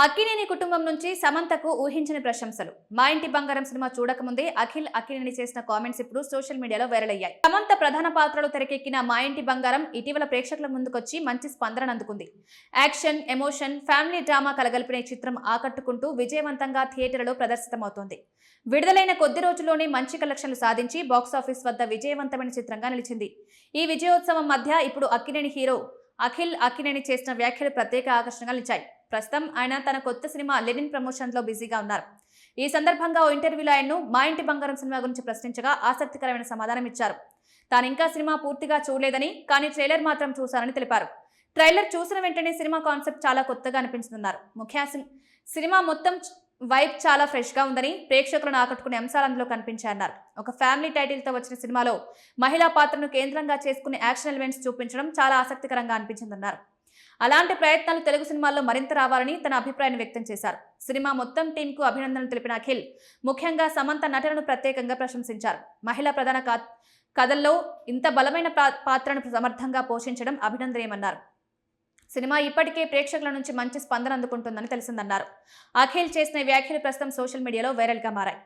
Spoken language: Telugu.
అక్కినేని కుటుంబం నుంచి సమంతకు ఊహించని ప్రశంసలు. మా ఇంటి బంగారం సినిమా చూడకముందే అక్కినేని చేసిన కామెంట్స్ ఇప్పుడు సోషల్ మీడియాలో వైరల్ అయ్యాయి. సమంత ప్రధాన పాత్రలో తెరకెక్కిన మా ఇంటి బంగారం ఇటీవల ప్రేక్షకుల ముందుకొచ్చి మంచి స్పందన అందుకుంది. యాక్షన్, ఎమోషన్, ఫ్యామిలీ డ్రామా కలగలిపిన ఈ చిత్రం ఆకట్టుకుంటూ విజయవంతంగా థియేటర్లో ప్రదర్శితమవుతోంది. విడుదలైన కొద్ది రోజుల్లోనే మంచి కలెక్షన్లు సాధించి బాక్సాఫీస్ వద్ద విజయవంతమైన చిత్రంగా నిలిచింది. ఈ విజయోత్సవం మధ్య ఇప్పుడు అక్కినేని హీరో అక్కినేని చేసిన వ్యాఖ్యలు ప్రత్యేక ఆకర్షణగా నిలిచాయి. ప్రస్తుతం ఆయన తన కొత్త సినిమా లెనిన్ ప్రమోషన్ లో బిజీగా ఉన్నారు. ఈ సందర్భంగా ఓ ఇంటర్వ్యూలో ఆయన్ను మా ఇంటి బంగారం సినిమా గురించి ప్రశ్నించగా ఆసక్తికరమైన సమాధానం ఇచ్చారు. తాను ఇంకా సినిమా పూర్తిగా చూడలేదని, కానీ ట్రైలర్ మాత్రం చూశారని తెలిపారు. ట్రైలర్ చూసిన వెంటనే సినిమా కాన్సెప్ట్ చాలా కొత్తగా అనిపించిందన్నారు. ముఖ్యంగా సినిమా మొత్తం వైబ్ చాలా ఫ్రెష్ గా ఉందని, ప్రేక్షకులను ఆకట్టుకునే అంశాలు అందులో కనిపించాయన్నారు. ఒక ఫ్యామిలీ టైటిల్ తో వచ్చిన సినిమాలో మహిళా పాత్రను కేంద్రంగా చేసుకునే యాక్షన్ ఎలిమెంట్స్ చూపించడం చాలా ఆసక్తికరంగా అనిపించిందన్నారు. అలాంటి ప్రయత్నాలు తెలుగు సినిమాల్లో మరింత రావాలని తన అభిప్రాయాన్ని వ్యక్తం చేశారు. సినిమా మొత్తం టీంకు అభినందనలు తెలిపిన అఖిల్ ముఖ్యంగా సమంత నటనను ప్రత్యేకంగా ప్రశంసించారు. మహిళా ప్రధాన కథల్లో ఇంత బలమైన పాత్రను సమర్థంగా పోషించడం అభినందనీయమన్నారు. సినిమా ఇప్పటికే ప్రేక్షకుల నుంచి మంచి స్పందన అందుకుంటుందని తెలిసిందన్నారు. అఖిల్ చేసిన వ్యాఖ్యలు ప్రస్తుతం సోషల్ మీడియాలో వైరల్ గా మారాయి.